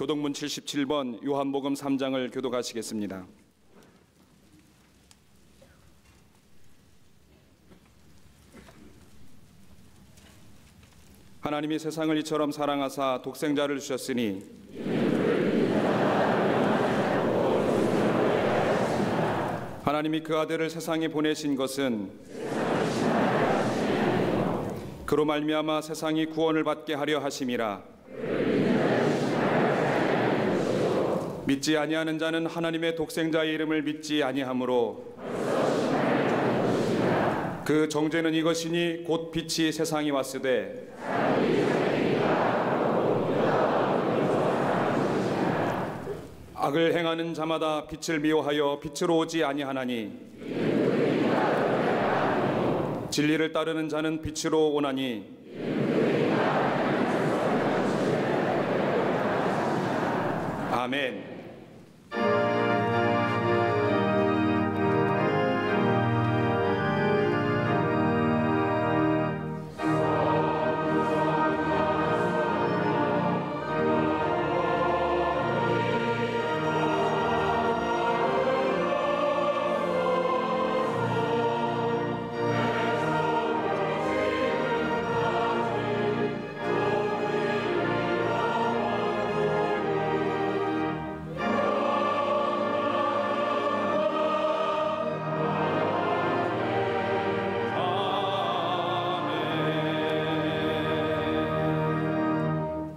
교독문 77번 요한복음 3장을 교독하시겠습니다. 하나님이 세상을 이처럼 사랑하사 독생자를 주셨으니 하나님이 그 아들을 세상에 보내신 것은 그로 말미암아 세상이 구원을 받게 하려 하심이라. 믿지 아니하는 자는 하나님의 독생자의 이름을 믿지 아니하므로 그 정죄는 이것이니 곧 빛이 세상에 왔으되 악을 행하는 자마다 빛을 미워하여 빛으로 오지 아니하나니 진리를 따르는 자는 빛으로 오나니 아멘.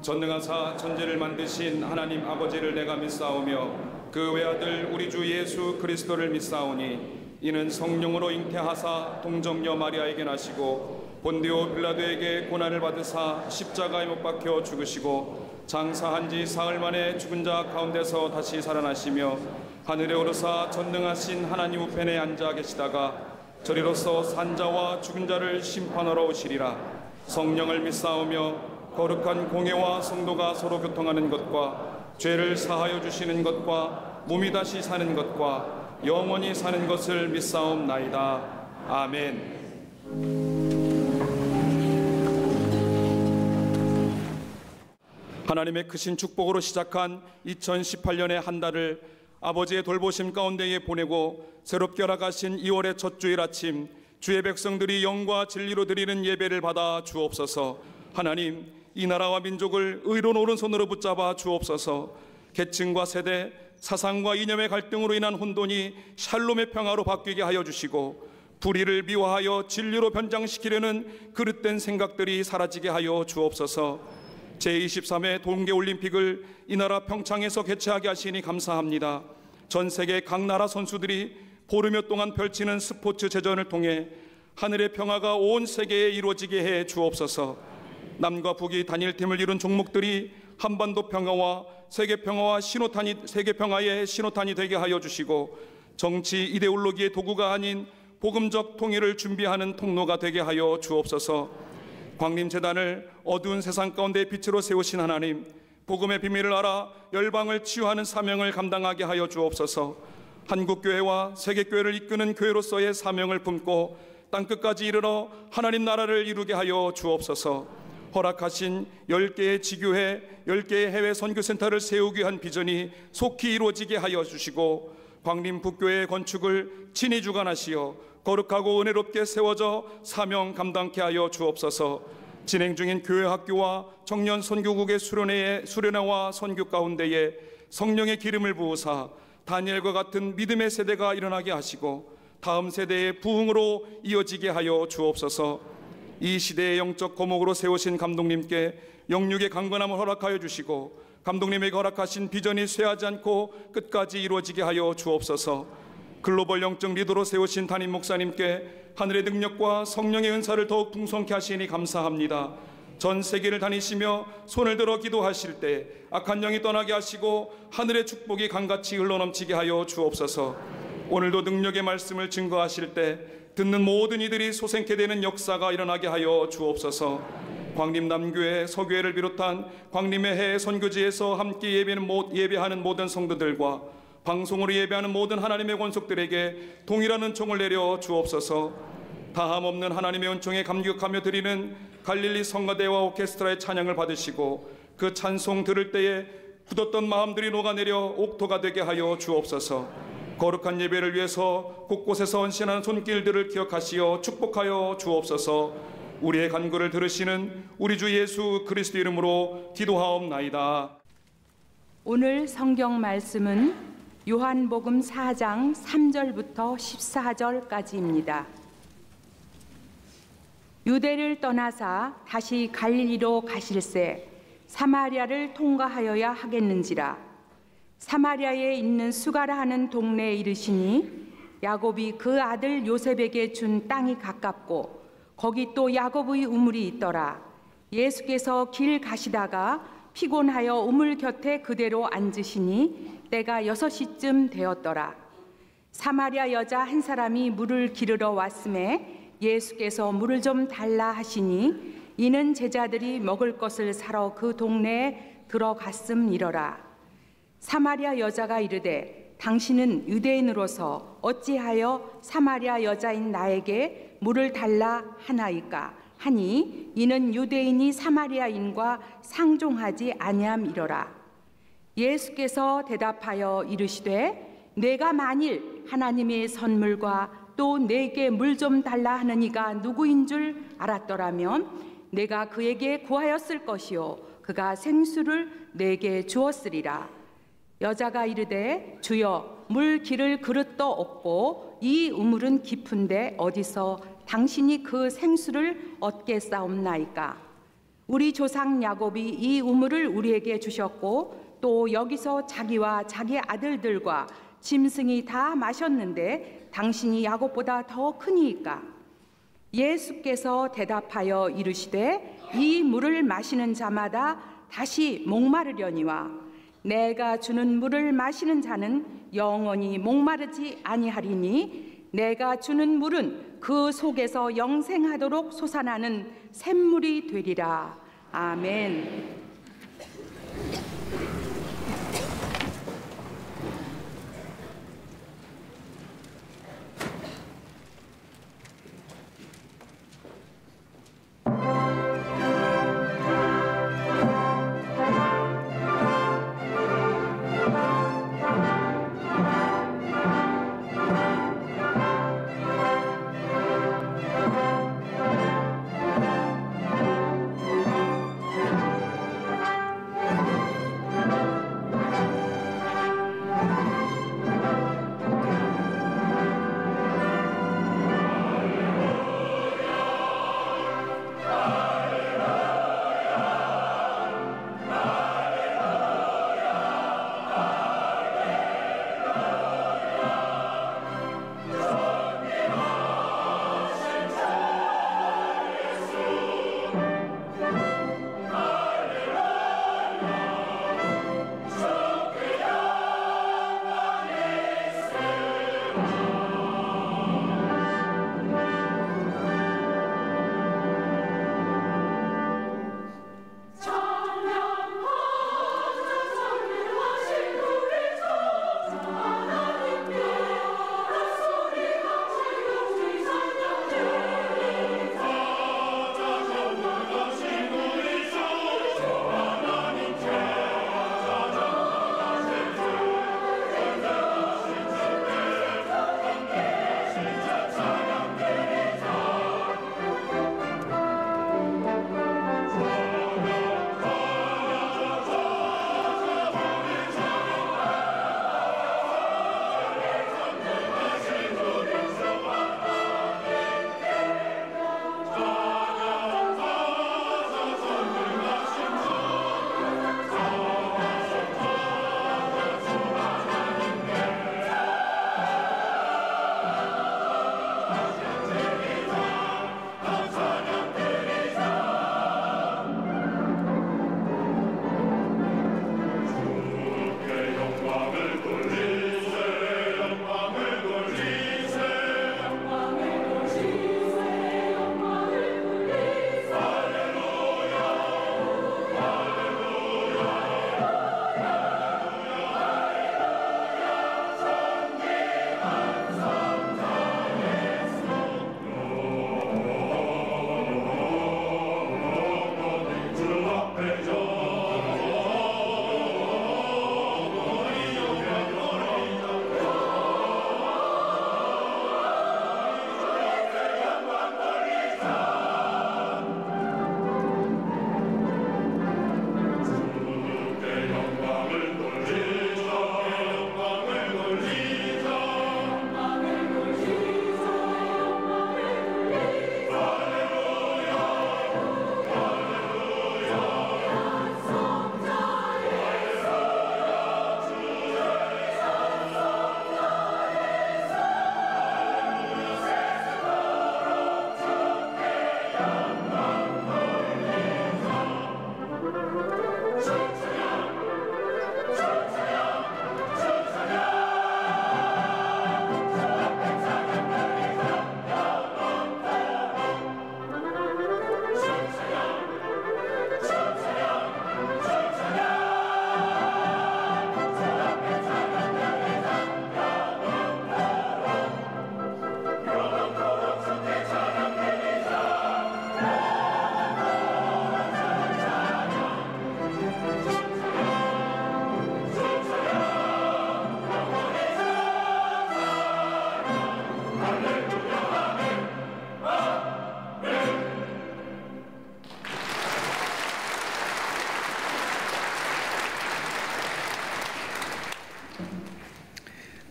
전능하사 천지를 만드신 하나님 아버지를 내가 믿사오며 그 외아들 우리 주 예수 그리스도를 믿사오니 이는 성령으로 잉태하사 동정녀 마리아에게 나시고 본디오 빌라도에게 고난을 받으사 십자가에 못 박혀 죽으시고 장사한 지 사흘 만에 죽은 자 가운데서 다시 살아나시며 하늘에 오르사 전능하신 하나님 우편에 앉아 계시다가 저리로서 산자와 죽은 자를 심판하러 오시리라. 성령을 믿사오며 거룩한 공회와 성도가 서로 교통하는 것과 죄를 사하여 주시는 것과 몸이 다시 사는 것과 영원히 사는 것을 믿사옵나이다. 아멘. 하나님의 크신 축복으로 시작한 2018년의 한 달을 아버지의 돌보심 가운데에 보내고 새롭게 허락하신 2월의 첫 주일 아침 주의 백성들이 영과 진리로 드리는 예배를 받아 주옵소서. 하나님, 이 나라와 민족을 의로운 오른손으로 붙잡아 주옵소서. 계층과 세대, 사상과 이념의 갈등으로 인한 혼돈이 샬롬의 평화로 바뀌게 하여 주시고 불의를 미화하여 진리로 변장시키려는 그릇된 생각들이 사라지게 하여 주옵소서. 제23회 동계올림픽을 이 나라 평창에서 개최하게 하시니 감사합니다. 전 세계 각 나라 선수들이 보름여 동안 펼치는 스포츠 제전을 통해 하늘의 평화가 온 세계에 이루어지게 해 주옵소서. 남과 북이 단일팀을 이룬 종목들이 한반도 평화와 세계 평화와 세계 평화의 신호탄이 되게 하여 주시고 정치 이데올로기의 도구가 아닌 복음적 통일을 준비하는 통로가 되게 하여 주옵소서. 광림재단을 어두운 세상 가운데 빛으로 세우신 하나님, 복음의 비밀을 알아 열방을 치유하는 사명을 감당하게 하여 주옵소서. 한국교회와 세계교회를 이끄는 교회로서의 사명을 품고 땅끝까지 이르러 하나님 나라를 이루게 하여 주옵소서. 허락하신 10개의 지교회, 10개의 해외 선교센터를 세우기 위한 비전이 속히 이루어지게 하여 주시고 광림 북교회의 건축을 친히 주관하시어 거룩하고 은혜롭게 세워져 사명 감당케 하여 주옵소서. 진행 중인 교회 학교와 청년 선교국의 수련회와 선교 가운데에 성령의 기름을 부으사 다니엘과 같은 믿음의 세대가 일어나게 하시고 다음 세대의 부흥으로 이어지게 하여 주옵소서. 이 시대의 영적 거목으로 세우신 감독님께 영육의 강건함을 허락하여 주시고 감독님에게 허락하신 비전이 쇠하지 않고 끝까지 이루어지게 하여 주옵소서. 글로벌 영적 리더로 세우신 담임 목사님께 하늘의 능력과 성령의 은사를 더욱 풍성케 하시니 감사합니다. 전 세계를 다니시며 손을 들어 기도하실 때 악한 영이 떠나게 하시고 하늘의 축복이 강같이 흘러넘치게 하여 주옵소서. 오늘도 능력의 말씀을 증거하실 때 듣는 모든 이들이 소생케 되는 역사가 일어나게 하여 주옵소서. 광림 남교회, 서교회를 비롯한 광림의 해외 선교지에서 함께 예배하는 모든 성도들과 방송으로 예배하는 모든 하나님의 권속들에게 동일한 은총을 내려 주옵소서. 다함없는 하나님의 은총에 감격하며 드리는 갈릴리 성가대와 오케스트라의 찬양을 받으시고 그 찬송 들을 때에 굳었던 마음들이 녹아내려 옥토가 되게 하여 주옵소서. 거룩한 예배를 위해서 곳곳에서 헌신하는 손길들을 기억하시어 축복하여 주옵소서. 우리의 간구를 들으시는 우리 주 예수 그리스도 이름으로 기도하옵나이다. 오늘 성경 말씀은 요한복음 4장 3절부터 14절까지입니다. 유대를 떠나사 다시 갈릴리로 가실새 사마리아를 통과하여야 하겠는지라. 사마리아에 있는 수가라 하는 동네에 이르시니 야곱이 그 아들 요셉에게 준 땅이 가깝고 거기 또 야곱의 우물이 있더라. 예수께서 길 가시다가 피곤하여 우물 곁에 그대로 앉으시니 때가 6시쯤 되었더라. 사마리아 여자 한 사람이 물을 기르러 왔음에 예수께서 물을 좀 달라 하시니 이는 제자들이 먹을 것을 사러 그 동네에 들어갔음이러라. 사마리아 여자가 이르되 당신은 유대인으로서 어찌하여 사마리아 여자인 나에게 물을 달라 하나이까 하니 이는 유대인이 사마리아인과 상종하지 아니함이러라. 예수께서 대답하여 이르시되 내가 만일 하나님의 선물과 또 내게 물 좀 달라 하는 이가 누구인 줄 알았더라면 내가 그에게 구하였을 것이요 그가 생수를 내게 주었으리라. 여자가 이르되 주여 물 기를 그릇도 없고 이 우물은 깊은데 어디서 당신이 그 생수를 얻겠사옵나이까. 우리 조상 야곱이 이 우물을 우리에게 주셨고 또 여기서 자기와 자기 아들들과 짐승이 다 마셨는데 당신이 야곱보다 더 크니이까. 예수께서 대답하여 이르시되 이 물을 마시는 자마다 다시 목마르려니와 내가 주는 물을 마시는 자는 영원히 목마르지 아니하리니 내가 주는 물은 그 속에서 영생하도록 솟아나는 샘물이 되리라. 아멘.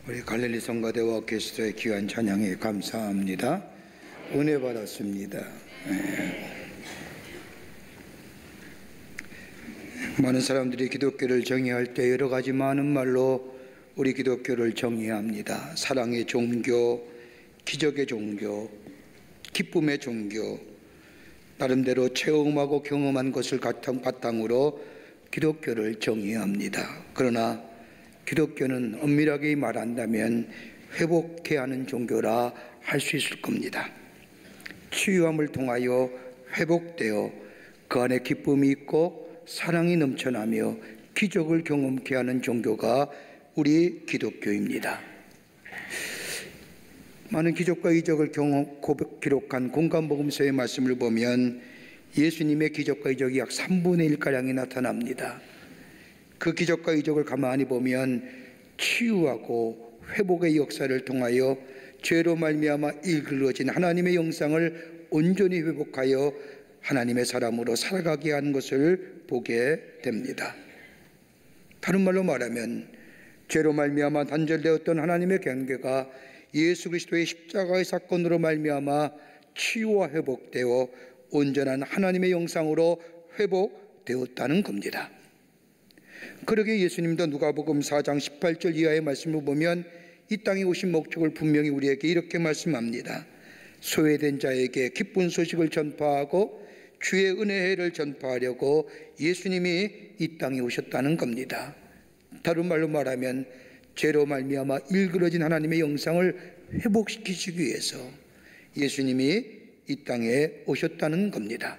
우리 갈릴리 성가대와 오케스트라의 귀한 찬양에 감사합니다. 은혜 받았습니다. 많은 사람들이 기독교를 정의할 때 여러 가지 많은 말로 우리 기독교를 정의합니다. 사랑의 종교, 기적의 종교, 기쁨의 종교, 나름대로 체험하고 경험한 것을 바탕으로 기독교를 정의합니다. 그러나 기독교는 엄밀하게 말한다면 회복해야 하는 종교라 할 수 있을 겁니다. 치유함을 통하여 회복되어 그 안에 기쁨이 있고 사랑이 넘쳐나며 기적을 경험케 하는 종교가 우리 기독교입니다. 많은 기적과 이적을 기록한 공간복음서의 말씀을 보면 예수님의 기적과 이적이 약 3분의 1가량이 나타납니다. 그 기적과 이적을 가만히 보면 치유하고 회복의 역사를 통하여 죄로 말미암아 일그러진 하나님의 영상을 온전히 회복하여 하나님의 사람으로 살아가게 하는 것을 보게 됩니다. 다른 말로 말하면 죄로 말미암아 단절되었던 하나님의 경계가 예수 그리스도의 십자가의 사건으로 말미암아 치유와 회복되어 온전한 하나님의 영상으로 회복되었다는 겁니다. 그러게 예수님도 누가복음 4장 18절 이하의 말씀을 보면 이 땅에 오신 목적을 분명히 우리에게 이렇게 말씀합니다. 소외된 자에게 기쁜 소식을 전파하고 주의 은혜를 전파하려고 예수님이 이 땅에 오셨다는 겁니다. 다른 말로 말하면 죄로 말미암아 일그러진 하나님의 영상을 회복시키시기 위해서 예수님이 이 땅에 오셨다는 겁니다.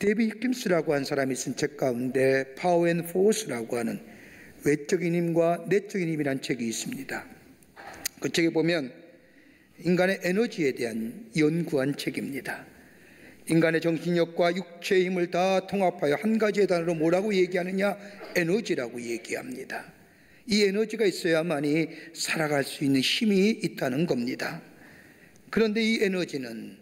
데이비 히킴스라고 한 사람이 쓴 책 가운데 파워 앤 포스라고 하는 외적인 힘과 내적인 힘이라는 책이 있습니다. 그 책에 보면 인간의 에너지에 대한 연구한 책입니다. 인간의 정신력과 육체의 힘을 다 통합하여 한 가지의 단어로 뭐라고 얘기하느냐? 에너지라고 얘기합니다. 이 에너지가 있어야만이 살아갈 수 있는 힘이 있다는 겁니다. 그런데 이 에너지는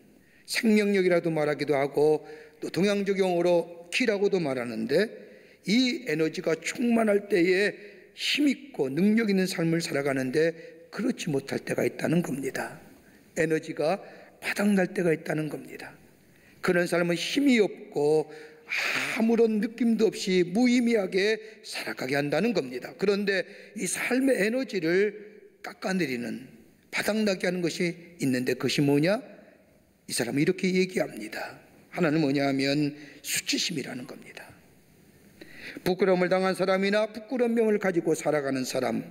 생명력이라도 말하기도 하고 또 동양적 용어로 키라고도 말하는데 이 에너지가 충만할 때에 힘있고 능력 있는 삶을 살아가는데 그렇지 못할 때가 있다는 겁니다. 에너지가 바닥날 때가 있다는 겁니다. 그런 사람은 힘이 없고 아무런 느낌도 없이 무의미하게 살아가게 한다는 겁니다. 그런데 이 삶의 에너지를 깎아내리는 바닥나게 하는 것이 있는데 그것이 뭐냐? 이 사람은 이렇게 얘기합니다. 하나는 뭐냐 하면 수치심이라는 겁니다. 부끄러움을 당한 사람이나 부끄러운 명을 가지고 살아가는 사람,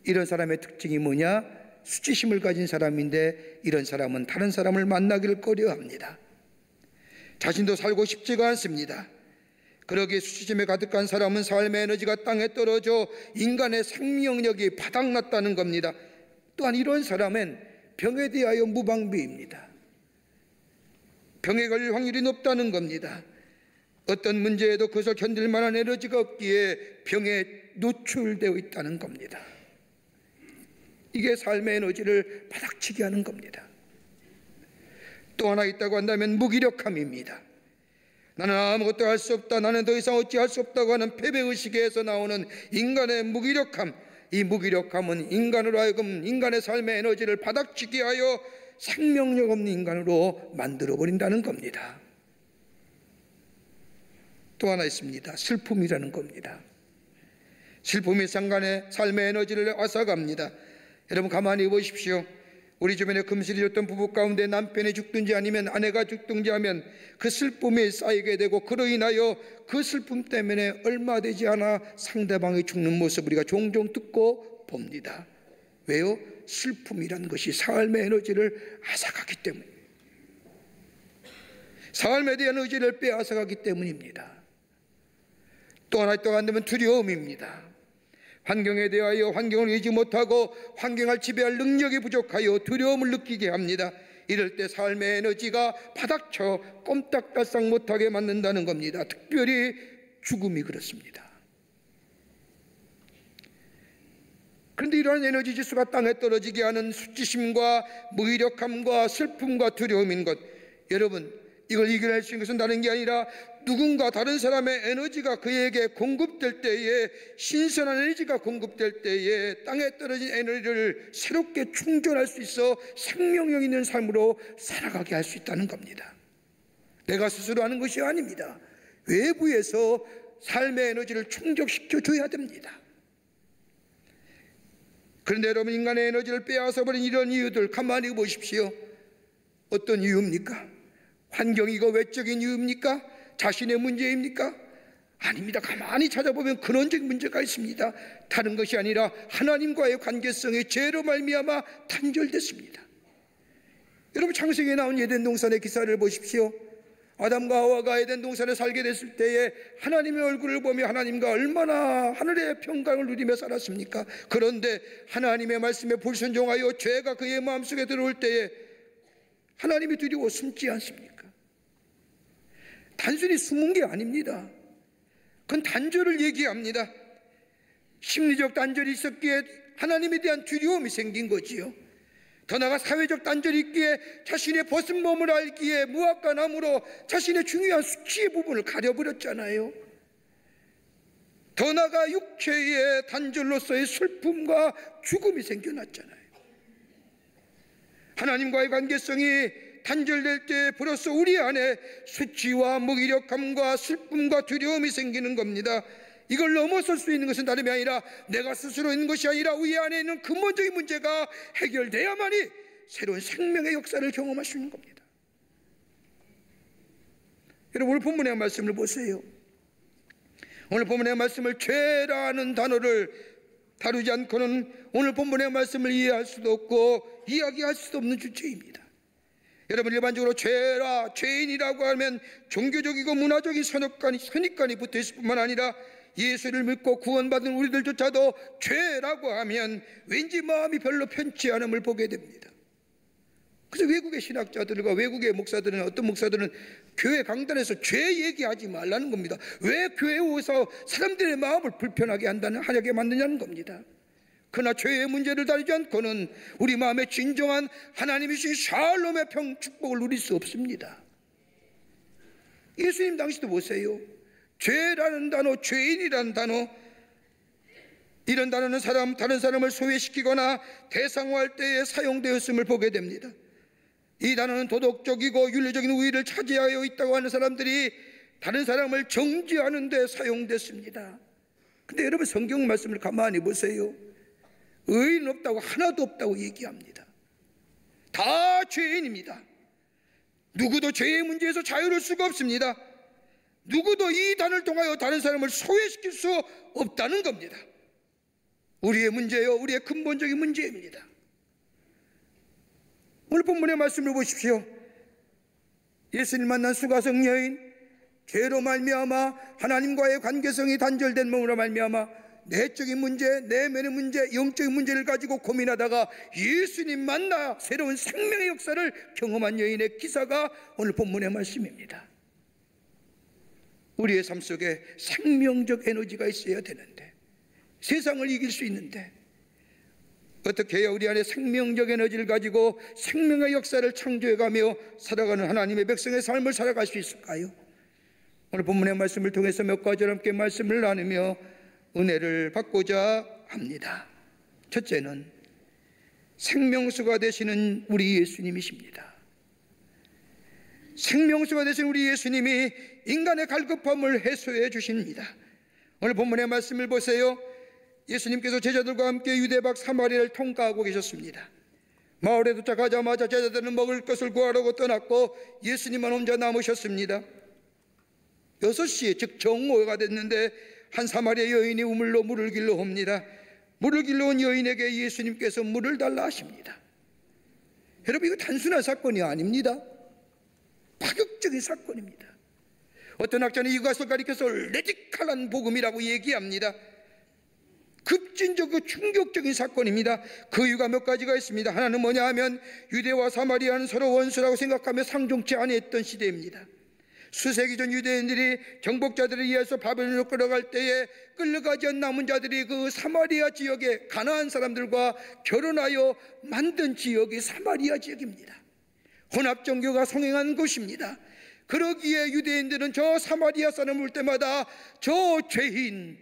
이런 사람의 특징이 뭐냐? 수치심을 가진 사람인데 이런 사람은 다른 사람을 만나기를 꺼려합니다. 자신도 살고 싶지가 않습니다. 그러기에 수치심에 가득한 사람은 삶의 에너지가 땅에 떨어져 인간의 생명력이 바닥났다는 겁니다. 또한 이런 사람은 병에 대하여 무방비입니다. 병에 걸릴 확률이 높다는 겁니다. 어떤 문제에도 그것을 견딜 만한 에너지가 없기에 병에 노출되어 있다는 겁니다. 이게 삶의 에너지를 바닥치게 하는 겁니다. 또 하나 있다고 한다면 무기력함입니다. 나는 아무것도 할 수 없다, 나는 더 이상 어찌할 수 없다고 하는 패배의식에서 나오는 인간의 무기력함, 이 무기력함은 인간으로 하여금 인간의 삶의 에너지를 바닥치게 하여 생명력 없는 인간으로 만들어버린다는 겁니다. 또 하나 있습니다. 슬픔이라는 겁니다. 슬픔이 상간의 삶의 에너지를 앗아갑니다. 여러분 가만히 보십시오. 우리 주변에 금실이 줬던 부부 가운데 남편이 죽든지 아니면 아내가 죽든지 하면 그 슬픔이 쌓이게 되고 그로 인하여 그 슬픔 때문에 얼마 되지 않아 상대방이 죽는 모습 우리가 종종 듣고 봅니다. 왜요? 슬픔이라는 것이 삶의 에너지를 앗아가기 때문에, 삶에 대한 의지를 빼앗아가기 때문입니다. 또 하나 있다고 한다면 두려움입니다. 환경에 대하여 환경을 이기지 못하고 환경을 지배할 능력이 부족하여 두려움을 느끼게 합니다. 이럴 때 삶의 에너지가 바닥쳐 꼼짝달싹 못하게 만든다는 겁니다. 특별히 죽음이 그렇습니다. 그런데 이러한 에너지 지수가 땅에 떨어지게 하는 수치심과 무기력함과 슬픔과 두려움인 것, 여러분 이걸 이겨낼 수 있는 것은 다른 게 아니라 누군가 다른 사람의 에너지가 그에게 공급될 때에, 신선한 에너지가 공급될 때에 땅에 떨어진 에너지를 새롭게 충전할 수 있어 생명력 있는 삶으로 살아가게 할 수 있다는 겁니다. 내가 스스로 하는 것이 아닙니다. 외부에서 삶의 에너지를 충족시켜 줘야 됩니다. 그런데 여러분, 인간의 에너지를 빼앗아버린 이런 이유들 가만히 보십시오. 어떤 이유입니까? 환경이고 외적인 이유입니까? 자신의 문제입니까? 아닙니다. 가만히 찾아보면 근원적인 문제가 있습니다. 다른 것이 아니라 하나님과의 관계성이 죄로 말미암아 단절됐습니다. 여러분, 창세기에 나온 에덴 동산의 기사를 보십시오. 아담과 하와가 에덴 동산에 살게 됐을 때에 하나님의 얼굴을 보며 하나님과 얼마나 하늘의 평강을 누리며 살았습니까? 그런데 하나님의 말씀에 불순종하여 죄가 그의 마음속에 들어올 때에 하나님이 두려워 숨지 않습니까? 단순히 숨은 게 아닙니다. 그건 단절을 얘기합니다. 심리적 단절이 있었기에 하나님에 대한 두려움이 생긴 거지요. 더 나아가 사회적 단절이 있기에 자신의 벗은 몸을 알기에 무화과 나무로 자신의 중요한 수치의 부분을 가려버렸잖아요. 더 나아가 육체의 단절로서의 슬픔과 죽음이 생겨났잖아요. 하나님과의 관계성이 단절될 때 비로소 우리 안에 수치와 무기력함과 슬픔과 두려움이 생기는 겁니다. 이걸 넘어설 수 있는 것은 다름이 아니라 내가 스스로 있는 것이 아니라 우리 안에 있는 근본적인 문제가 해결돼야만이 새로운 생명의 역사를 경험할 수 있는 겁니다. 여러분, 오늘 본문의 말씀을 보세요. 오늘 본문의 말씀을 죄라는 단어를 다루지 않고는 오늘 본문의 말씀을 이해할 수도 없고 이야기할 수도 없는 주제입니다. 여러분, 일반적으로 죄라, 죄인이라고 하면 종교적이고 문화적인 선입관이 붙어있을 뿐만 아니라 예수를 믿고 구원받은 우리들조차도 죄라고 하면 왠지 마음이 별로 편치 않음을 보게 됩니다. 그래서 외국의 신학자들과 외국의 목사들은, 어떤 목사들은 교회 강단에서 죄 얘기하지 말라는 겁니다. 왜 교회에 오서 사람들의 마음을 불편하게 하게 만드냐는 겁니다. 그러나 죄의 문제를 다루지 않고는 우리 마음에 진정한 하나님이 주신 샬롬의 축복을 누릴 수 없습니다. 예수님 당시도 보세요. 죄라는 단어, 죄인이라는 단어, 이런 단어는 다른 사람을 소외시키거나 대상화할 때에 사용되었음을 보게 됩니다. 이 단어는 도덕적이고 윤리적인 우위를 차지하여 있다고 하는 사람들이 다른 사람을 정죄하는 데 사용됐습니다. 근데 여러분, 성경 말씀을 가만히 보세요. 의인 없다고, 하나도 없다고 얘기합니다. 다 죄인입니다. 누구도 죄의 문제에서 자유로울 수가 없습니다. 누구도 이 단을 통하여 다른 사람을 소외시킬 수 없다는 겁니다. 우리의 문제요, 우리의 근본적인 문제입니다. 오늘 본문의 말씀을 보십시오. 예수님 만난 수가성 여인, 죄로 말미암아 하나님과의 관계성이 단절된 몸으로 말미암아 내적인 문제, 내면의 문제, 영적인 문제를 가지고 고민하다가 예수님 만나 새로운 생명의 역사를 경험한 여인의 기사가 오늘 본문의 말씀입니다. 우리의 삶 속에 생명적 에너지가 있어야 되는데, 세상을 이길 수 있는데 어떻게 해야 우리 안에 생명적 에너지를 가지고 생명의 역사를 창조해가며 살아가는 하나님의 백성의 삶을 살아갈 수 있을까요? 오늘 본문의 말씀을 통해서 몇 가지 함께 말씀을 나누며 은혜를 받고자 합니다. 첫째는 생명수가 되시는 우리 예수님이십니다. 생명수가 되신 우리 예수님이 인간의 갈급함을 해소해 주십니다. 오늘 본문의 말씀을 보세요. 예수님께서 제자들과 함께 유대 밖 사마리아를 통과하고 계셨습니다. 마을에 도착하자마자 제자들은 먹을 것을 구하려고 떠났고 예수님만 혼자 남으셨습니다. 6시에 즉 정오가 됐는데 한 사마리아 여인이 우물로 물을 길러 옵니다. 물을 길러 온 여인에게 예수님께서 물을 달라 하십니다. 여러분, 이거 단순한 사건이 아닙니다. 파격적인 사건입니다. 어떤 학자는 이것을 가리켜서 레디칼한 복음이라고 얘기합니다. 급진적이고 충격적인 사건입니다. 그 이유가 몇 가지가 있습니다. 하나는 뭐냐 하면 유대와 사마리아는 서로 원수라고 생각하며 상종치 아니했던 시대입니다. 수세기 전 유대인들이 정복자들에 의해서 바벨론으로 끌어갈 때에 끌려가지 않은 남은 자들이 그 사마리아 지역의 가나안 사람들과 결혼하여 만든 지역이 사마리아 지역입니다. 혼합 종교가 성행한 곳입니다. 그러기에 유대인들은 저 사마리아 사람을 볼 때마다 저 죄인,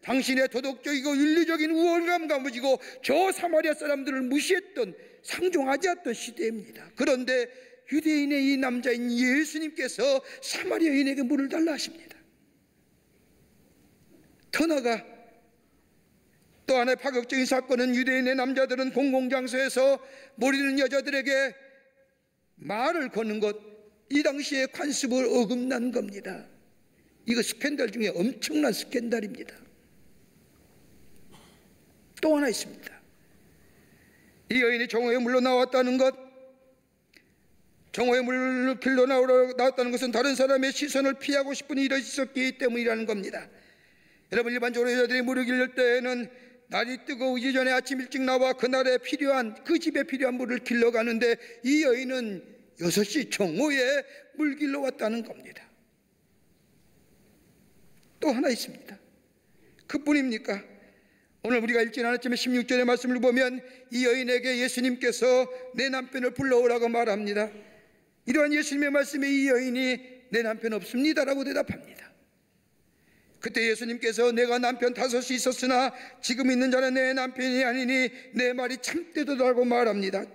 당신의 도덕적이고 윤리적인 우월감 가지고 저 사마리아 사람들을 무시했던, 상종하지 않던 시대입니다. 그런데 유대인의 이 남자인 예수님께서 사마리아인에게 물을 달라 하십니다. 더 나아가 또 하나의 파격적인 사건은 유대인의 남자들은 공공장소에서 모르는 여자들에게 말을 거는 것, 이 당시에 관습을 어긋난 겁니다. 이거 스캔들 중에 엄청난 스캔들입니다. 또 하나 있습니다. 이 여인이 정오에 물로 나왔다는 것, 정오에 물로 길로 나왔다는 것은 다른 사람의 시선을 피하고 싶은 일이 있었기 때문이라는 겁니다. 여러분, 일반적으로 여자들이 물을 길를 때에는 날이 뜨거우기 전에 아침 일찍 나와 그날에 필요한, 그 집에 필요한 물을 길러 가는데 이 여인은 6시 정오에 물 길러 왔다는 겁니다. 또 하나 있습니다. 그뿐입니까? 오늘 우리가 읽진 않았지만 16절의 말씀을 보면 이 여인에게 예수님께서 내 남편을 불러오라고 말합니다. 이러한 예수님의 말씀에 이 여인이 내 남편 없습니다라고 대답합니다. 그때 예수님께서 내가 남편 5이 있었으나 지금 있는 자는 내 남편이 아니니 내 말이 참되도다라고 말합니다.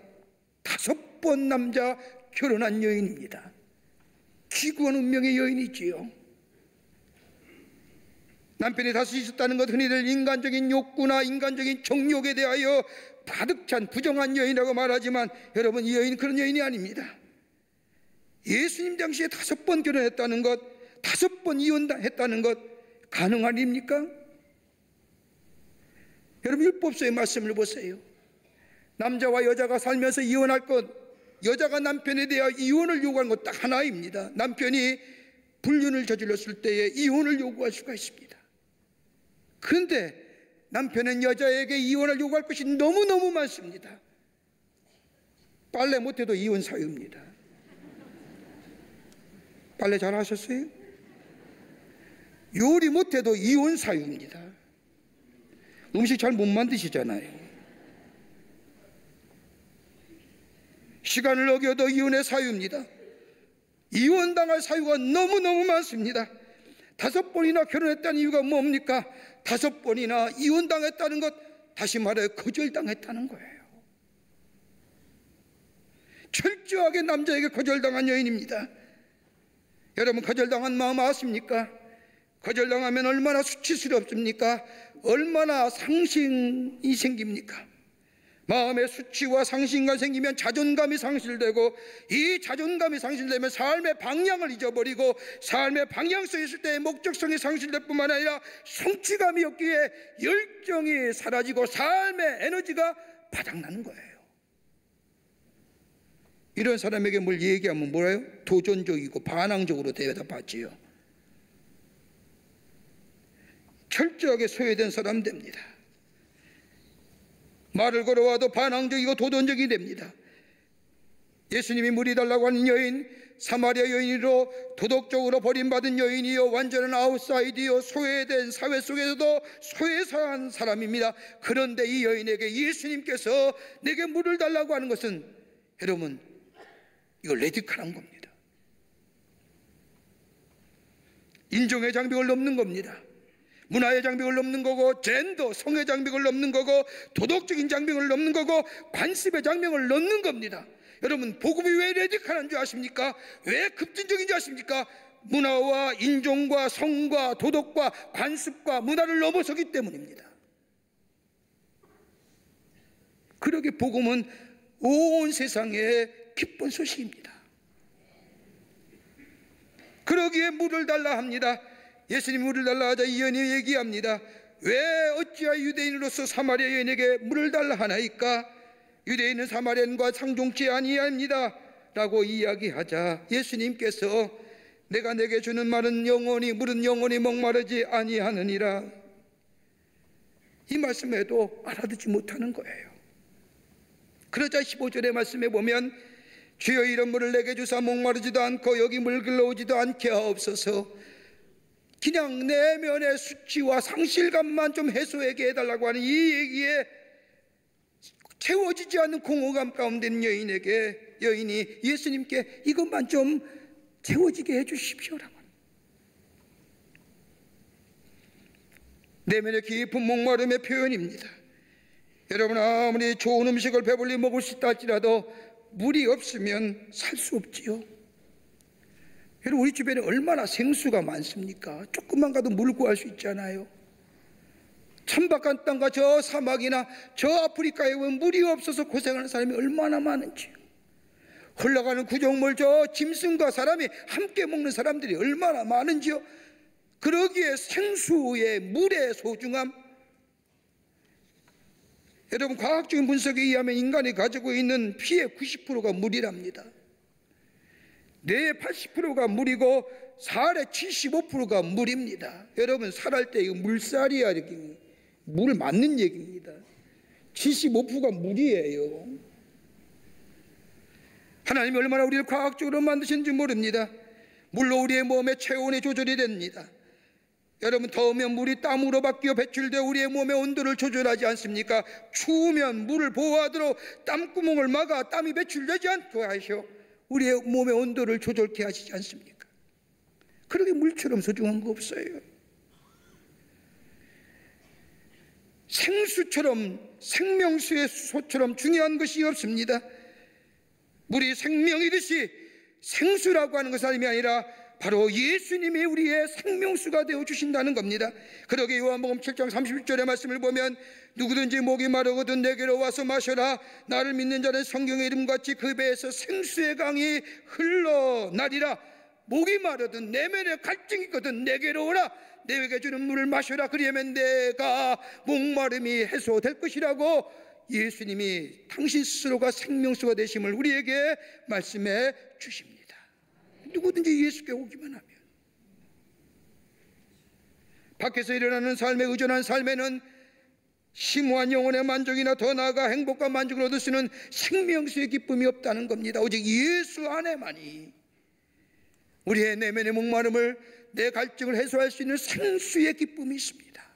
5번 남자 결혼한 여인입니다. 기구한 운명의 여인이지요. 남편이 5이 있었다는 것, 흔히들 인간적인 욕구나 인간적인 정욕에 대하여 가득 찬 부정한 여인이라고 말하지만 여러분, 이 여인은 그런 여인이 아닙니다. 예수님 당시에 5번 결혼했다는 것, 5번 이혼했다는 것 가능한 일입니까? 여러분, 율법서의 말씀을 보세요. 남자와 여자가 살면서 이혼할 것, 여자가 남편에 대하여 이혼을 요구하는 것 딱 하나입니다. 남편이 불륜을 저질렀을 때에 이혼을 요구할 수가 있습니다. 그런데 남편은 여자에게 이혼을 요구할 것이 너무너무 많습니다. 빨래 못해도 이혼 사유입니다. 빨래 잘 하셨어요? 요리 못해도 이혼 사유입니다. 음식 잘 못 만드시잖아요. 시간을 어겨도 이혼의 사유입니다. 이혼당할 사유가 너무너무 많습니다. 5번이나 결혼했다는 이유가 뭡니까? 5번이나 이혼당했다는 것, 다시 말해 거절당했다는 거예요. 철저하게 남자에게 거절당한 여인입니다. 여러분, 거절당한 마음 아십니까? 거절당하면 얼마나 수치스럽습니까? 얼마나 상심이 생깁니까? 마음에 수치와 상심감 생기면 자존감이 상실되고, 이 자존감이 상실되면 삶의 방향을 잊어버리고, 삶의 방향성이 있을 때의 목적성이 상실될 뿐만 아니라 성취감이 없기에 열정이 사라지고 삶의 에너지가 바닥나는 거예요. 이런 사람에게 뭘 얘기하면 뭐래요? 도전적이고 반항적으로 대답하지요. 철저하게 소외된 사람 됩니다. 말을 걸어와도 반항적이고 도전적이 됩니다. 예수님이 물이 달라고 하는 여인, 사마리아 여인으로 도덕적으로 버림받은 여인이요, 완전한 아웃사이드요, 소외된 사회 속에서도 소외한 사람입니다. 그런데 이 여인에게 예수님께서 내게 물을 달라고 하는 것은, 여러분, 이거 레디컬한 겁니다. 인종의 장벽을 넘는 겁니다. 문화의 장벽을 넘는 거고, 젠더, 성의 장벽을 넘는 거고, 도덕적인 장벽을 넘는 거고, 관습의 장벽을 넘는 겁니다. 여러분, 복음이 왜 레디컬한 줄 아십니까? 왜 급진적인 줄 아십니까? 문화와 인종과 성과 도덕과 관습과 문화를 넘어서기 때문입니다. 그러기에 복음은 온 세상의 기쁜 소식입니다. 그러기에 물을 달라 합니다. 예수님이 물을 달라 하자 이 여인이 얘기합니다. 왜 어찌하여 유대인으로서 사마리아 여인에게 물을 달라 하나이까? 유대인은 사마리아인과 상종치 아니합니다 라고 이야기하자 예수님께서 내가 내게 주는 말은 영원히, 물은 영원히 목마르지 아니하느니라. 이 말씀에도 알아듣지 못하는 거예요. 그러자 15절의 말씀에 보면 주여 이런 물을 내게 주사 목마르지도 않고 여기 물 길러오지도 않게 하옵소서. 그냥 내면의 수치와 상실감만 좀 해소하게 해달라고 하는 이 얘기에 채워지지 않는 공허감 가운데 있는 여인이 예수님께 이것만 좀 채워지게 해주십시오라고. 내면의 깊은 목마름의 표현입니다. 여러분, 아무리 좋은 음식을 배불리 먹을 수 있다 할지라도 물이 없으면 살 수 없지요. 여러분, 우리 주변에 얼마나 생수가 많습니까? 조금만 가도 물 구할 수 있잖아요. 천박한 땅과 저 사막이나 저 아프리카에 보면 물이 없어서 고생하는 사람이 얼마나 많은지요. 흘러가는 구정물 저 짐승과 사람이 함께 먹는 사람들이 얼마나 많은지요. 그러기에 생수의 물의 소중함, 여러분, 과학적인 분석에 의하면 인간이 가지고 있는 피의 90%가 물이랍니다. 뇌의 80%가 물이고 살의 75%가 물입니다. 여러분, 살할 때 이거 물살이야, 이렇게 물 맞는 얘기입니다. 75%가 물이에요. 하나님이 얼마나 우리를 과학적으로 만드셨는지 모릅니다. 물로 우리의 몸의 체온이 조절이 됩니다. 여러분, 더우면 물이 땀으로 바뀌어 배출되어 우리의 몸의 온도를 조절하지 않습니까? 추우면 물을 보호하도록 땀구멍을 막아 땀이 배출되지 않게 하셔 우리의 몸의 온도를 조절케 하시지 않습니까? 그렇게 물처럼 소중한 거 없어요. 생수처럼, 생명수의 소처럼 중요한 것이 없습니다. 물이 생명이듯이 생수라고 하는 것이 아니라 바로 예수님이 우리의 생명수가 되어주신다는 겁니다. 그러게 요한복음 7장 31절의 말씀을 보면 누구든지 목이 마르거든 내게로 와서 마셔라. 나를 믿는 자는 성경의 이름같이 그 배에서 생수의 강이 흘러나리라. 목이 마르든 내면에 갈증이 있거든 내게로 오라. 내게 주는 물을 마셔라. 그리하면 내가 목마름이 해소될 것이라고 예수님이 당신 스스로가 생명수가 되심을 우리에게 말씀해 주십니다. 누구든지 예수께 오기만 하면. 밖에서 일어나는 삶에 의존한 삶에는 심오한 영혼의 만족이나 더 나아가 행복과 만족을 얻을 수 있는 생명수의 기쁨이 없다는 겁니다. 오직 예수 안에만이 우리의 내면의 목마름을, 내 갈증을 해소할 수 있는 생수의 기쁨이 있습니다.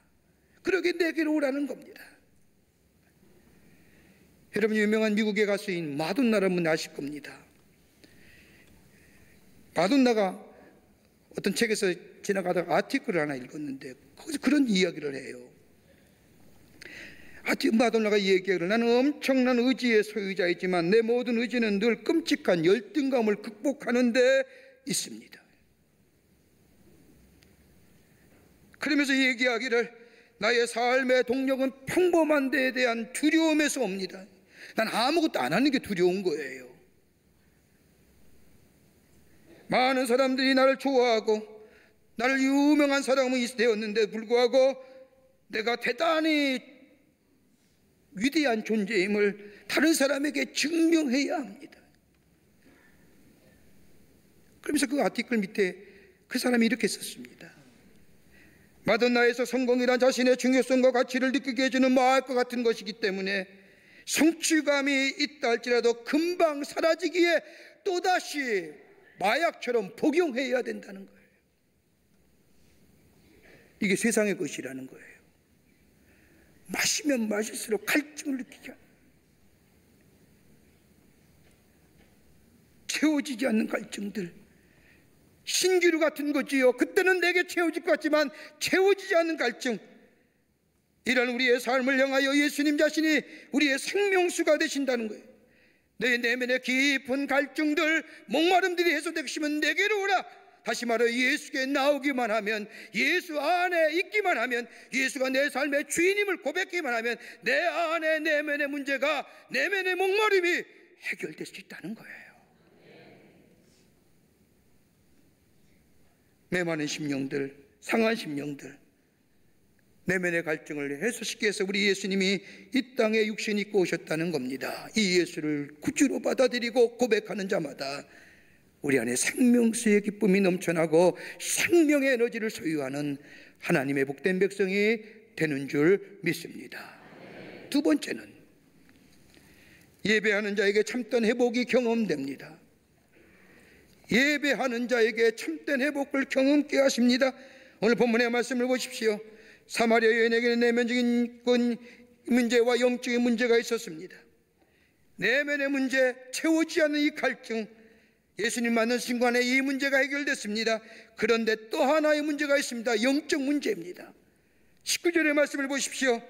그러게 내게로 오라는 겁니다. 여러분, 유명한 미국의 가수인 마돈나라는 분 아실 겁니다. 마돈나가 어떤 책에서 지나가다가 아티클을 하나 읽었는데 거기서 그런 이야기를 해요. 마돈나가 얘기하기를 나는 엄청난 의지의 소유자이지만 내 모든 의지는 늘 끔찍한 열등감을 극복하는 데 있습니다. 그러면서 얘기하기를 나의 삶의 동력은 평범한 데에 대한 두려움에서 옵니다. 난 아무것도 안 하는 게 두려운 거예요. 많은 사람들이 나를 좋아하고 나를 유명한 사람이 되었는데 불구하고 내가 대단히 위대한 존재임을 다른 사람에게 증명해야 합니다. 그러면서 그 아티클 밑에 그 사람이 이렇게 썼습니다. 마돈나에서 성공이란 자신의 중요성과 가치를 느끼게 해주는 마약과 같은 것이기 때문에 성취감이 있다 할지라도 금방 사라지기에 또다시 마약처럼 복용해야 된다는 거예요. 이게 세상의 것이라는 거예요. 마시면 마실수록 갈증을 느끼게 합니다. 채워지지 않는 갈증들, 신기루 같은 거지요. 그때는 내게 채워질 것 같지만 채워지지 않는 갈증, 이런 우리의 삶을 향하여 예수님 자신이 우리의 생명수가 되신다는 거예요. 내 내면의 깊은 갈증들, 목마름들이 해소되시면 내게로 오라. 다시 말해 예수께 나오기만 하면, 예수 안에 있기만 하면, 예수가 내 삶의 주인임을 고백하기만 하면 내 안에 내면의 문제가, 내면의 목마름이 해결될 수 있다는 거예요. 메마른 심령들, 상한 심령들, 내면의 갈증을 해소시키기 위해서 우리 예수님이 이 땅에 육신 입고 오셨다는 겁니다. 이 예수를 구주로 받아들이고 고백하는 자마다 우리 안에 생명수의 기쁨이 넘쳐나고 생명의 에너지를 소유하는 하나님의 복된 백성이 되는 줄 믿습니다. 두 번째는 예배하는 자에게 참된 회복이 경험됩니다. 예배하는 자에게 참된 회복을 경험케 하십니다. 오늘 본문의 말씀을 보십시오. 사마리아 여인에게는 내면적인 문제와 영적인 문제가 있었습니다. 내면의 문제, 채워지지 않는 이 갈증, 예수님 만난 순간에 이 문제가 해결됐습니다. 그런데 또 하나의 문제가 있습니다. 영적 문제입니다. 19절의 말씀을 보십시오.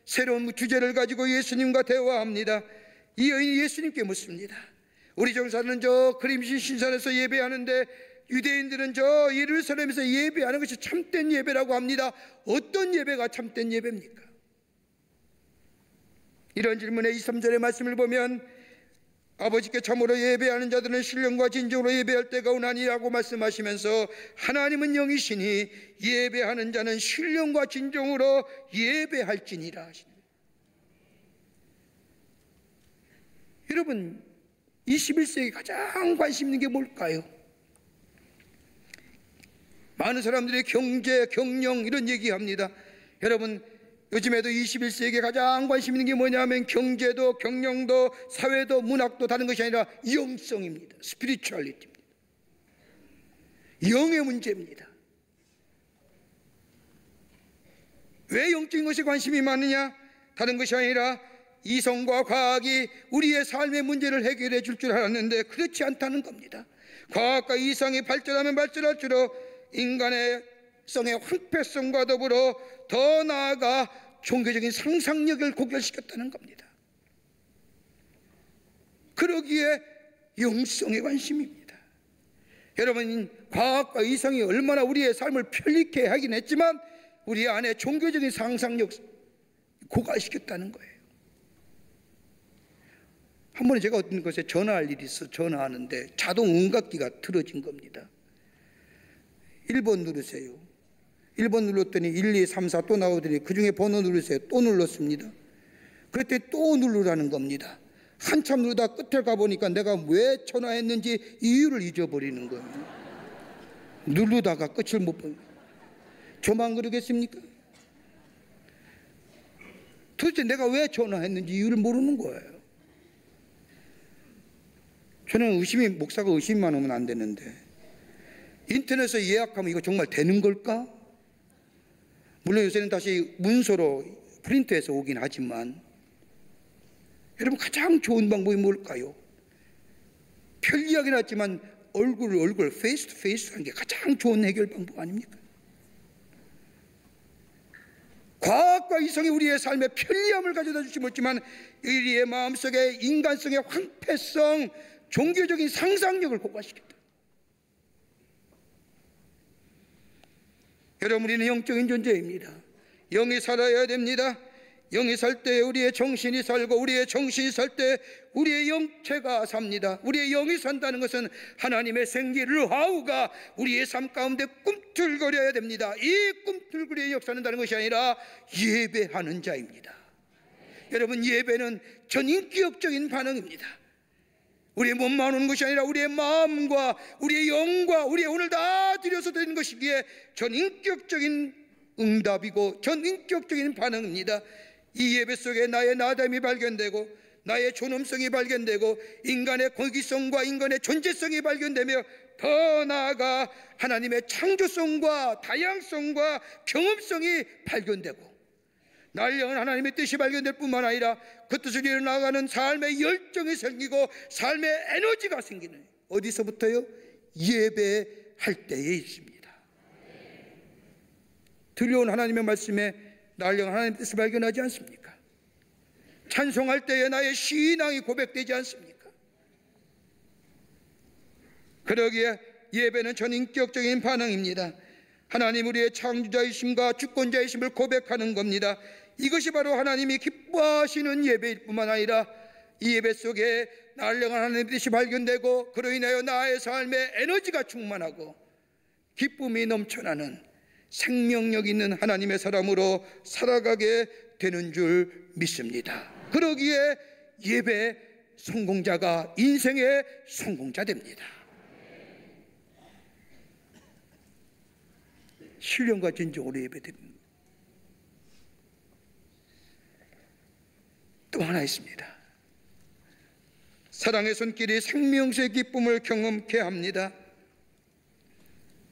새로운 주제를 가지고 예수님과 대화합니다. 이 여인이 예수님께 묻습니다. 우리 종사는 저 그림신 신산에서 예배하는데 유대인들은 저 예루살렘에서 예배하는 것이 참된 예배라고 합니다. 어떤 예배가 참된 예배입니까? 이런 질문에 23절의 말씀을 보면 아버지께 참으로 예배하는 자들은 신령과 진정으로 예배할 때가 오나니라고 말씀하시면서 하나님은 영이시니 예배하는 자는 신령과 진정으로 예배할지니라 하십니다. 여러분, 21세기 가장 관심 있는 게 뭘까요? 많은 사람들이 경제, 경영 이런 얘기합니다. 여러분, 요즘에도 21세기에 가장 관심 있는 게 뭐냐면 경제도 경영도 사회도 문학도 다른 것이 아니라 영성입니다. 스피리추얼리티입니다. 영의 문제입니다. 왜 영적인 것에 관심이 많으냐? 다른 것이 아니라 이성과 과학이 우리의 삶의 문제를 해결해 줄 줄 알았는데 그렇지 않다는 겁니다. 과학과 이성이 발전하면 발전할수록 인간의 성의 황폐성과 더불어 더 나아가 종교적인 상상력을 고결시켰다는 겁니다. 그러기에 영성에 관심입니다. 여러분, 과학과 이성이 얼마나 우리의 삶을 편리케 하긴 했지만 우리 안에 종교적인 상상력 고갈시켰다는 거예요. 한 번에 제가 어떤 곳에 전화할 일이 있어 전화하는데 자동 응답기가 틀어진 겁니다. 1번 누르세요. 1번 눌렀더니 1, 2, 3, 4 또 나오더니 그 중에 번호 누르세요. 또 눌렀습니다. 그랬더니 또 누르라는 겁니다. 한참 누르다 끝에 가보니까 내가 왜 전화했는지 이유를 잊어버리는 거예요. 누르다가 끝을 못 보는 거예요. 저만 그러겠습니까? 도대체 내가 왜 전화했는지 이유를 모르는 거예요. 저는 목사가 의심만 하면 안 되는데 인터넷에서 예약하면 이거 정말 되는 걸까? 물론 요새는 다시 문서로 프린트해서 오긴 하지만 여러분, 가장 좋은 방법이 뭘까요? 편리하긴 하지만 얼굴 페이스 투 페이스 하는 게 가장 좋은 해결 방법 아닙니까? 과학과 이성이 우리의 삶에 편리함을 가져다 주지 못지만 우리의 마음속에 인간성의 황폐성, 종교적인 상상력을 고갈시켰다. 여러분, 우리는 영적인 존재입니다. 영이 살아야 됩니다. 영이 살 때 우리의 정신이 살고 우리의 정신이 살 때 우리의 영체가 삽니다. 우리의 영이 산다는 것은 하나님의 생기를 하우가 우리의 삶 가운데 꿈틀거려야 됩니다. 이 꿈틀거리의 역사는 다른 것이 아니라 예배하는 자입니다. 여러분, 예배는 전인격적인 반응입니다. 우리의 몸만 오는 것이 아니라 우리의 마음과 우리의 영과 우리의 오늘 다 들여서 되는 것이기에 전인격적인 응답이고 전인격적인 반응입니다. 이 예배 속에 나의 나됨이 발견되고 나의 존엄성이 발견되고 인간의 고기성과 인간의 존재성이 발견되며 더 나아가 하나님의 창조성과 다양성과 경험성이 발견되고 날 향한 하나님의 뜻이 발견될 뿐만 아니라 그 뜻을 이뤄나가는 삶의 열정이 생기고 삶의 에너지가 생기는, 어디서부터요? 예배할 때에 있습니다. 들려온 하나님의 말씀에 날 향한 하나님의 뜻을 발견하지 않습니까? 찬송할 때에 나의 신앙이 고백되지 않습니까? 그러기에 예배는 전인격적인 반응입니다. 하나님 우리의 창조자이심과 주권자이심을 고백하는 겁니다. 이것이 바로 하나님이 기뻐하시는 예배일 뿐만 아니라 이 예배 속에 날 향한 하나님의 뜻이 발견되고 그로 인하여 나의 삶에 에너지가 충만하고 기쁨이 넘쳐나는 생명력 있는 하나님의 사람으로 살아가게 되는 줄 믿습니다. 그러기에 예배 성공자가 인생의 성공자 됩니다. 신령과 진정으로 예배드립니다. 또 하나 있습니다. 사랑의 손길이 생명수의 기쁨을 경험케 합니다.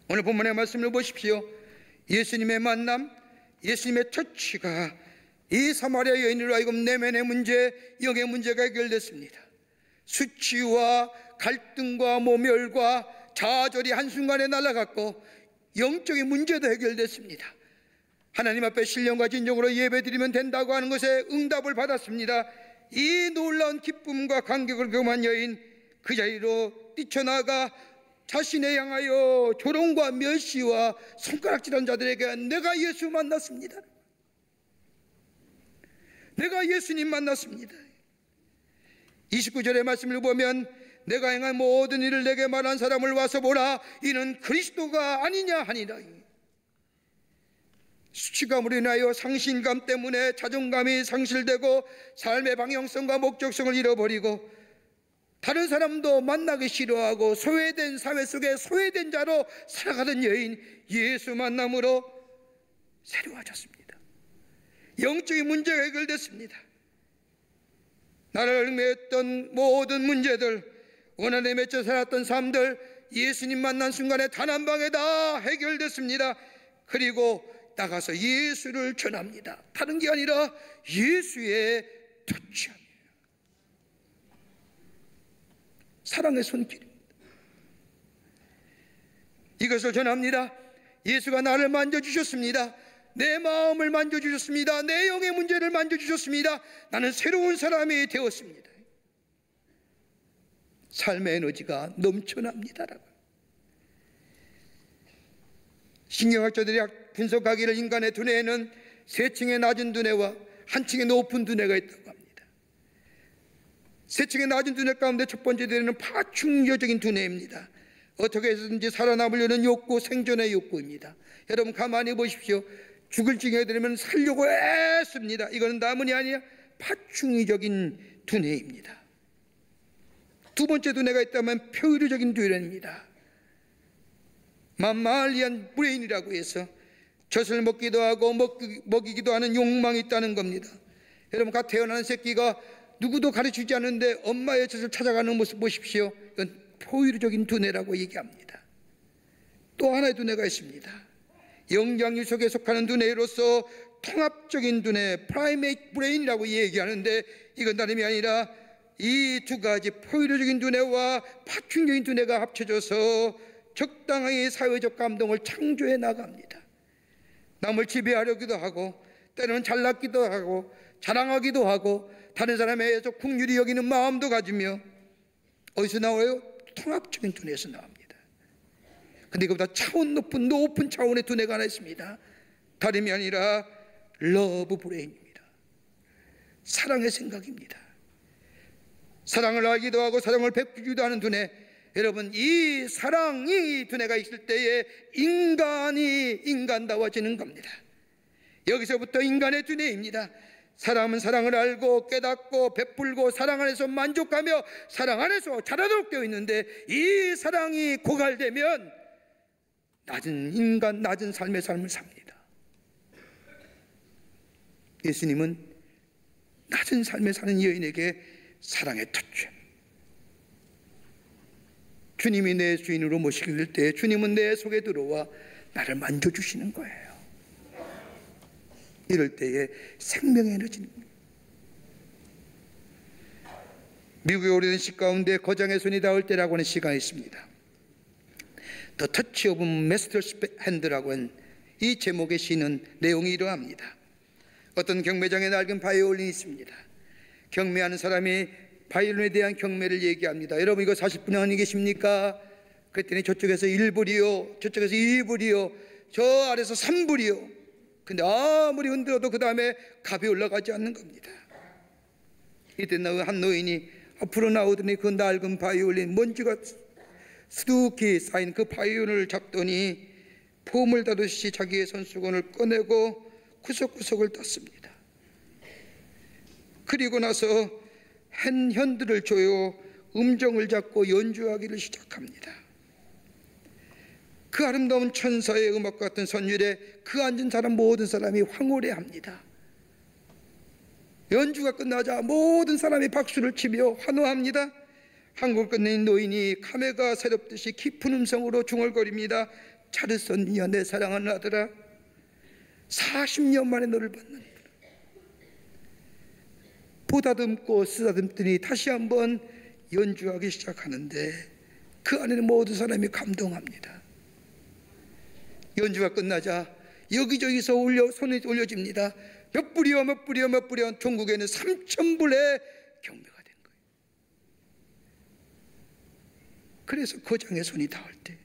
오늘 본문의 말씀을 보십시오. 예수님의 만남, 예수님의 터치가 이 사마리아 여인으로 하여금 내면의 문제, 영의 문제가 해결됐습니다. 수치와 갈등과 모멸과 좌절이 한순간에 날아갔고 영적인 문제도 해결됐습니다. 하나님 앞에 신령과 진정으로 예배드리면 된다고 하는 것에 응답을 받았습니다. 이 놀라운 기쁨과 감격을 경험한 여인, 그 자리로 뛰쳐나가 자신에 향하여 조롱과 멸시와 손가락질한 자들에게 내가 예수 만났습니다. 내가 예수님 만났습니다. 29절의 말씀을 보면 내가 행한 모든 일을 내게 말한 사람을 와서 보라, 이는 그리스도가 아니냐 하니라. 수치감으로 인하여 상실감 때문에 자존감이 상실되고 삶의 방향성과 목적성을 잃어버리고 다른 사람도 만나기 싫어하고 소외된 사회 속에 소외된 자로 살아가던 여인, 예수 만남으로 새로워졌습니다. 영적인 문제가 해결됐습니다. 나를 얽매였던 모든 문제들, 원한에 맺혀 살았던 삶들, 예수님 만난 순간에 단 한 방에 다 해결됐습니다. 그리고 나가서 예수를 전합니다. 다른 게 아니라 예수의 터치함이에요. 사랑의 손길입니다. 이것을 전합니다. 예수가 나를 만져주셨습니다. 내 마음을 만져주셨습니다. 내 영의 문제를 만져주셨습니다. 나는 새로운 사람이 되었습니다. 삶의 에너지가 넘쳐납니다라고. 신경학자들이 분석하기를 인간의 두뇌에는 세 층의 낮은 두뇌와 한 층의 높은 두뇌가 있다고 합니다. 세 층의 낮은 두뇌 가운데 첫 번째 두뇌는 파충류적인 두뇌입니다. 어떻게 해서든지 살아남으려는 욕구, 생존의 욕구입니다. 여러분 가만히 보십시오. 죽을 징에 들으면 살려고 애씁니다. 이거는 나문이 아니야. 파충류적인 두뇌입니다. 두 번째 두뇌가 있다면 표류적인 두뇌입니다. 맘말리안 브레인이라고 해서 젖을 먹기도 하고 먹이기도 하는 욕망이 있다는 겁니다. 여러분 갓 태어난 새끼가 누구도 가르치지 않는데 엄마의 젖을 찾아가는 모습 보십시오. 이건 포유류적인 두뇌라고 얘기합니다. 또 하나의 두뇌가 있습니다. 영장류 속에 속하는 두뇌로서 통합적인 두뇌, 프라이메이트 브레인이라고 얘기하는데 이건 다름이 아니라 이 두 가지 포유류적인 두뇌와 파충류적인 두뇌가 합쳐져서 적당히 사회적 감동을 창조해 나갑니다. 남을 지배하려기도 하고 때로는 잘났기도 하고 자랑하기도 하고 다른 사람에 의해서 긍휼히 여기는 마음도 가지며 어디서 나와요? 통합적인 두뇌에서 나옵니다. 근데 이것보다 차원 높은 차원의 두뇌가 하나 있습니다. 다름이 아니라 러브 브레인입니다. 사랑의 생각입니다. 사랑을 알기도 하고 사랑을 베푸기도 하는 두뇌. 여러분 이 사랑이 두뇌가 있을 때에 인간이 인간다워지는 겁니다. 여기서부터 인간의 두뇌입니다. 사람은 사랑을 알고 깨닫고 베풀고 사랑 안에서 만족하며 사랑 안에서 자라도록 되어 있는데 이 사랑이 고갈되면 낮은 삶의 삶을 삽니다. 예수님은 낮은 삶을 사는 여인에게 사랑의 터치, 주님이 내 주인으로 모시길 때 주님은 내 속에 들어와 나를 만져주시는 거예요. 이럴 때에 생명의 에너지는 미국의 오래된 시 가운데 거장의 손이 닿을 때라고 하는 시가 있습니다. The Touch of Master's Hand라고 하는 이 제목의 시는 내용이 이러합니다. 어떤 경매장에 낡은 바이올린이 있습니다. 경매하는 사람이 바이올린에 대한 경매를 얘기합니다. 여러분 이거 40분이 아니겠습니까? 그랬더니 저쪽에서 1불이요, 저쪽에서 2불이요, 저 아래서 3불이요. 근데 아무리 흔들어도 그 다음에 값이 올라가지 않는 겁니다. 이때 한 노인이 앞으로 나오더니 그 낡은 바이올린, 먼지가 수두룩히 쌓인 그 바이올린을 잡더니 폼을 다듯이 자기의 손수건을 꺼내고 구석구석을 땄습니다. 그리고 나서 현들을 조여 음정을 잡고 연주하기를 시작합니다. 그 아름다운 천사의 음악 같은 선율에 그 앉은 사람 모든 사람이 황홀해합니다. 연주가 끝나자 모든 사람이 박수를 치며 환호합니다. 한 곡 끝낸 노인이 카메가 새롭듯이 깊은 음성으로 중얼거립니다. 차르선이야 내 사랑하는 아들아, 40년 만에 너를 봤는다. 보다듬고 쓰다듬더니 다시 한번 연주하기 시작하는데 그 안에는 모든 사람이 감동합니다. 연주가 끝나자 여기저기서 손이 올려집니다. 몇 불이요, 몇 불이요, 몇 불이요. 종국에는 3,000불의 경매가 된 거예요. 그래서 거장의 손이 닿을 때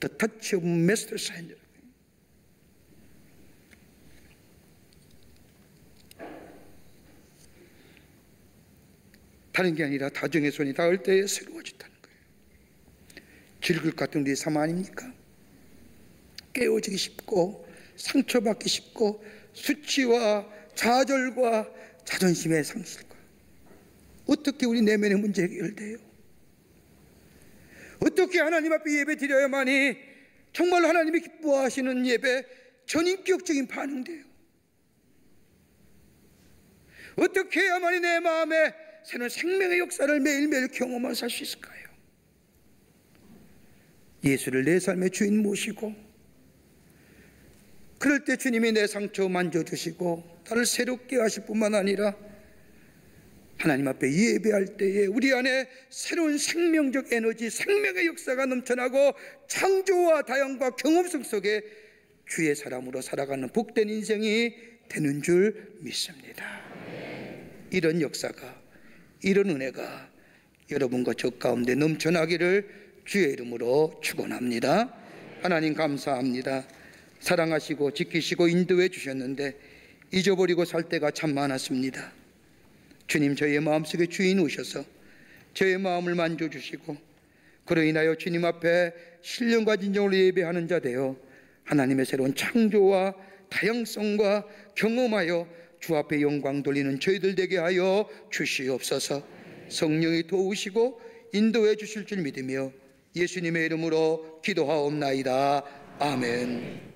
The touch of master sign. 다른 게 아니라 다정의 손이 닿을 때에 새로워진다는 거예요. 질글 같은 우리의 삶 아닙니까? 깨어지기 쉽고 상처받기 쉽고 수치와 좌절과 자존심의 상실과 어떻게 우리 내면의 문제 해결돼요? 어떻게 하나님 앞에 예배 드려야만이 정말 하나님이 기뻐하시는 예배, 전인격적인 반응돼요? 어떻게 해야만이 내 마음에 새로운 생명의 역사를 매일매일 경험할 수 있을까요? 예수를 내 삶의 주인 모시고 그럴 때 주님이 내 상처 만져주시고 나를 새롭게 하실 뿐만 아니라 하나님 앞에 예배할 때에 우리 안에 새로운 생명적 에너지, 생명의 역사가 넘쳐나고 창조와 다양과 경험성 속에 주의 사람으로 살아가는 복된 인생이 되는 줄 믿습니다. 이런 역사가, 이런 은혜가 여러분과 저 가운데 넘쳐나기를 주의 이름으로 축원합니다. 하나님 감사합니다. 사랑하시고 지키시고 인도해 주셨는데 잊어버리고 살 때가 참 많았습니다. 주님, 저의 마음속에 주인 오셔서 저의 마음을 만져주시고 그로 인하여 주님 앞에 신령과 진정으로 예배하는 자 되어 하나님의 새로운 창조와 다양성과 경험하여 주 앞에 영광 돌리는 저희들 되게 하여 주시옵소서. 성령이 도우시고 인도해 주실 줄 믿으며 예수님의 이름으로 기도하옵나이다. 아멘.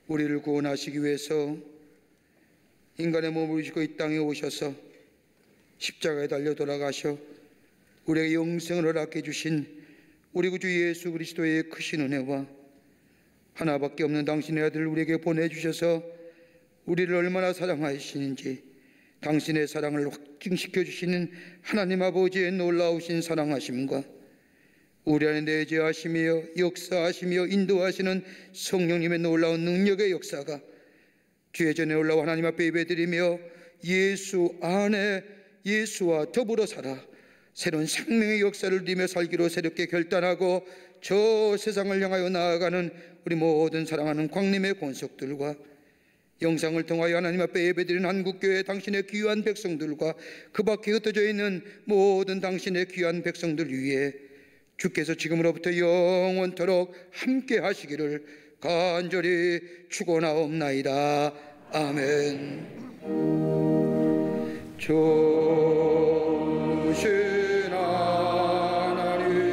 우리를 구원하시기 위해서 인간의 몸을 입으시고 이 땅에 오셔서 십자가에 달려 돌아가셔 우리에게 영생을 허락해 주신 우리 구주 예수 그리스도의 크신 은혜와 하나밖에 없는 당신의 아들을 우리에게 보내주셔서 우리를 얼마나 사랑하시는지 당신의 사랑을 확증시켜 주시는 하나님 아버지의 놀라우신 사랑하심과 우리 안에 내재하시며 역사하시며 인도하시는 성령님의 놀라운 능력의 역사가 주의 전에 올라와 하나님 앞에 예배드리며 예수 안에 예수와 더불어 살아 새로운 생명의 역사를 누리며 살기로 새롭게 결단하고 저 세상을 향하여 나아가는 우리 모든 사랑하는 광림의 권속들과 영상을 통하여 하나님 앞에 예배드리는 한국교회 당신의 귀한 백성들과 그 밖에 흩어져 있는 모든 당신의 귀한 백성들 위에 주께서 지금으로부터 영원토록 함께 하시기를 간절히 축원하옵나이다. 아멘. 좋으신 하나님